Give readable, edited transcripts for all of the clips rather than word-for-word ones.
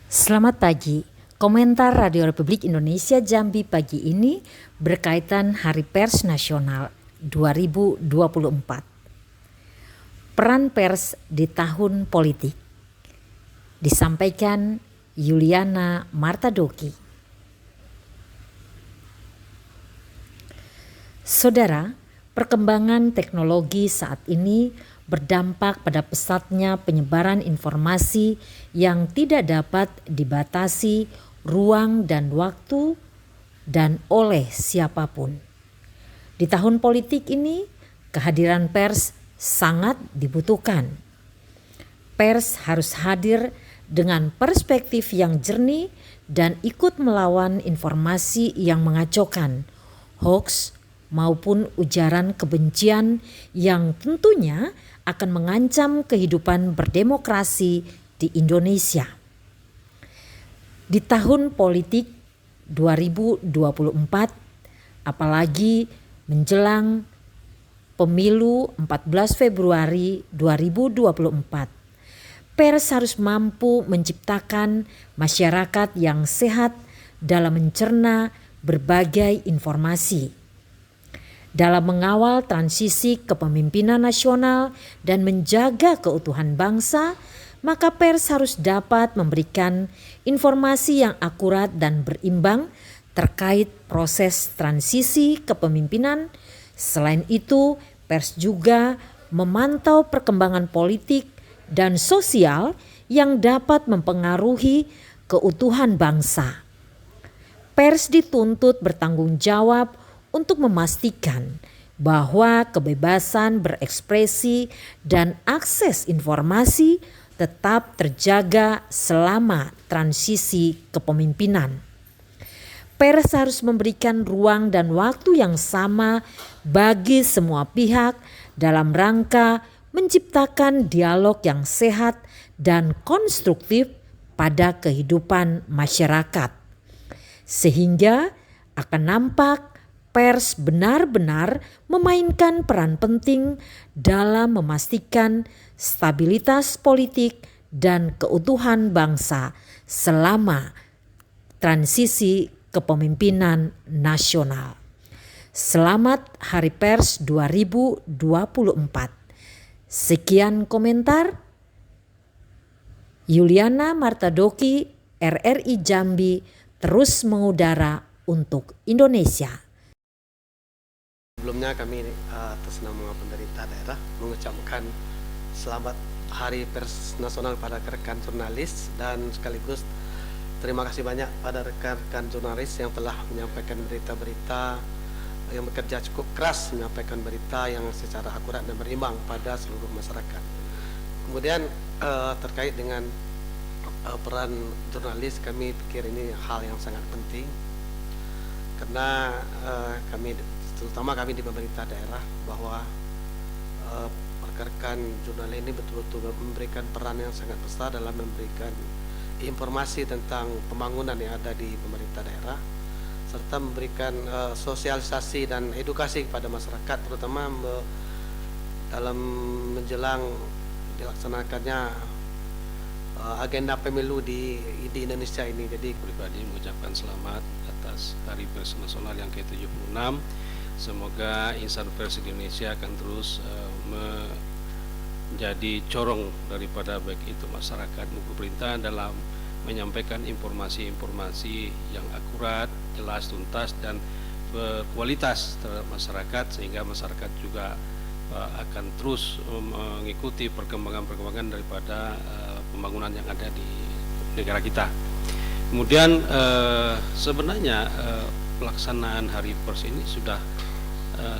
Selamat pagi. Komentar Radio Republik Indonesia Jambi pagi ini berkaitan Hari Pers Nasional 2024. Peran pers di tahun politik. Disampaikan Yuliana Martadoki. Saudara, perkembangan teknologi saat ini berdampak pada pesatnya penyebaran informasi yang tidak dapat dibatasi ruang dan waktu dan oleh siapapun. Di tahun politik ini, kehadiran pers sangat dibutuhkan. Pers harus hadir dengan perspektif yang jernih dan ikut melawan informasi yang mengacaukan, hoax maupun ujaran kebencian yang tentunya akan mengancam kehidupan berdemokrasi di Indonesia. Di tahun politik 2024, apalagi menjelang pemilu 14 Februari 2024, pers harus mampu menciptakan masyarakat yang sehat dalam mencerna berbagai informasi. Dalam mengawal transisi kepemimpinan nasional dan menjaga keutuhan bangsa, maka pers harus dapat memberikan informasi yang akurat dan berimbang terkait proses transisi kepemimpinan. Selain itu, pers juga memantau perkembangan politik dan sosial yang dapat mempengaruhi keutuhan bangsa. Pers dituntut bertanggung jawab untuk memastikan bahwa kebebasan berekspresi dan akses informasi tetap terjaga selama transisi kepemimpinan. Pers harus memberikan ruang dan waktu yang sama bagi semua pihak dalam rangka menciptakan dialog yang sehat dan konstruktif pada kehidupan masyarakat. Sehingga akan nampak pers benar-benar memainkan peran penting dalam memastikan stabilitas politik dan keutuhan bangsa selama transisi kepemimpinan nasional. Selamat Hari Pers 2024. Sekian komentar Yuliana Martadoki, RRI Jambi, terus mengudara untuk Indonesia. Sebelumnya kami atas nama pemerintah daerah mengucapkan selamat Hari Pers Nasional pada rekan jurnalis dan sekaligus terima kasih banyak pada rekan-rekan jurnalis yang telah menyampaikan berita-berita yang bekerja cukup keras menyampaikan berita yang secara akurat dan berimbang pada seluruh masyarakat. Kemudian terkait dengan peran jurnalis, kami pikir ini hal yang sangat penting karena terutama kami di pemerintah daerah bahwa rekan-rekan jurnalis ini betul-betul memberikan peran yang sangat besar dalam memberikan informasi tentang pembangunan yang ada di pemerintah daerah serta memberikan sosialisasi dan edukasi kepada masyarakat terutama dalam menjelang dilaksanakannya agenda pemilu di Indonesia ini. Jadi pribadi mengucapkan selamat atas Hari Pers Nasional yang ke-76. Semoga insan pers Indonesia akan terus menjadi corong daripada baik itu masyarakat maupun pemerintah dalam menyampaikan informasi-informasi yang akurat, jelas, tuntas dan berkualitas terhadap masyarakat sehingga masyarakat juga akan terus mengikuti perkembangan-perkembangan daripada pembangunan yang ada di negara kita. Kemudian sebenarnya pelaksanaan Hari Pers ini sudah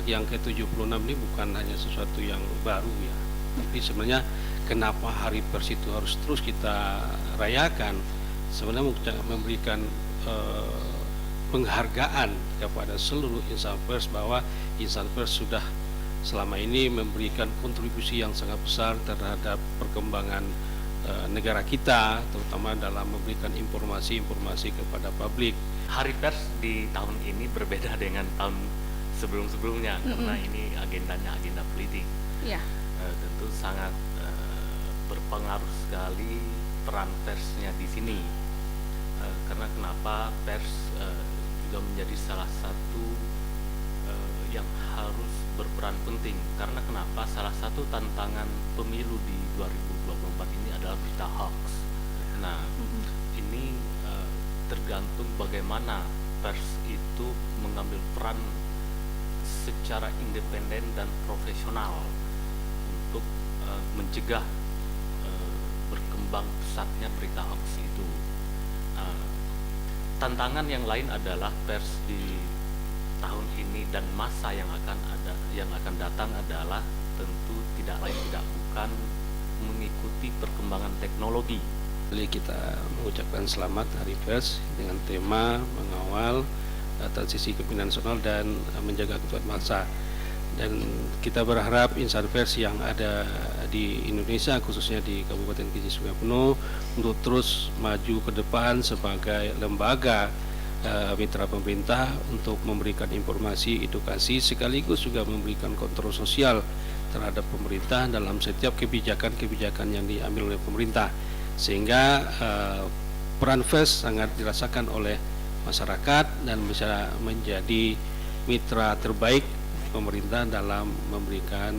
yang ke-76 ini bukan hanya sesuatu yang baru ya. Tapi sebenarnya kenapa Hari Pers itu harus terus kita rayakan? Sebenarnya memberikan penghargaan kepada seluruh insan pers bahwa insan pers sudah selama ini memberikan kontribusi yang sangat besar terhadap perkembangan negara kita, terutama dalam memberikan informasi-informasi kepada publik. Hari Pers di tahun ini berbeda dengan tahun sebelum-sebelumnya karena ini agendanya agenda politik. Ya. Tentu sangat berpengaruh sekali peran persnya di sini. karena kenapa pers juga menjadi salah satu yang harus berperan penting. Karena kenapa salah satu tantangan pemilu di 2024 ini adalah berita hoax. Nah, ini tergantung bagaimana pers itu mengambil peran secara independen dan profesional untuk mencegah berkembang pesatnya berita hoax itu. Tantangan yang lain adalah pers di tahun ini dan masa yang akan datang adalah tentu tidak lain tidak bukan mengikuti perkembangan teknologi. Jadi kita mengucapkan selamat Hari Pers dengan tema mengawal transisi kepemimpinan nasional dan menjaga keutuhan bangsa. Dan kita berharap insan pers yang ada di Indonesia, khususnya di Kabupaten Kerinci Sungai Penuh, untuk terus maju ke depan sebagai lembaga mitra pemerintah untuk memberikan informasi, edukasi, sekaligus juga memberikan kontrol sosial terhadap pemerintah dalam setiap kebijakan-kebijakan yang diambil oleh pemerintah, sehingga peran pers sangat dirasakan oleh masyarakat dan bisa menjadi mitra terbaik pemerintah dalam memberikan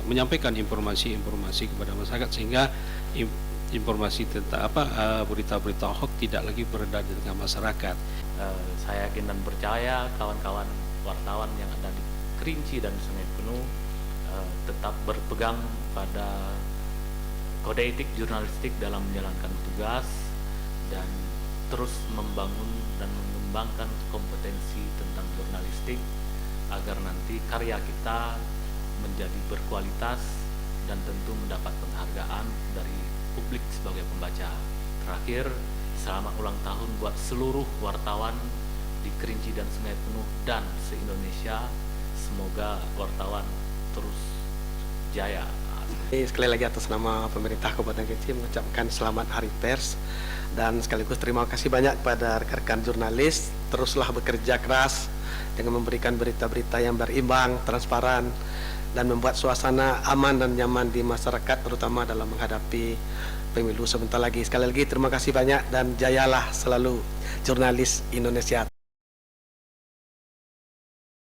menyampaikan informasi-informasi kepada masyarakat, sehingga informasi tentang berita-berita hoax tidak lagi beredar di tengah masyarakat. Saya yakin dan percaya kawan-kawan wartawan yang ada di Kerinci dan Sungai Penuh tetap berpegang pada kode etik jurnalistik dalam menjalankan tugas dan terus membangun dan mengembangkan kompetensi tentang jurnalistik agar nanti karya kita menjadi berkualitas dan tentu mendapat penghargaan dari publik sebagai pembaca. Terakhir, selamat ulang tahun buat seluruh wartawan di Kerinci dan Sungai Penuh dan se-Indonesia. Semoga wartawan terus jaya. Sekali lagi atas nama pemerintah Kabupaten Kerinci mengucapkan selamat Hari Pers, dan sekaligus terima kasih banyak kepada rekan-rekan jurnalis. Teruslah bekerja keras dengan memberikan berita-berita yang berimbang, transparan, dan membuat suasana aman dan nyaman di masyarakat, terutama dalam menghadapi pemilu sebentar lagi. Sekali lagi terima kasih banyak dan jayalah selalu jurnalis Indonesia.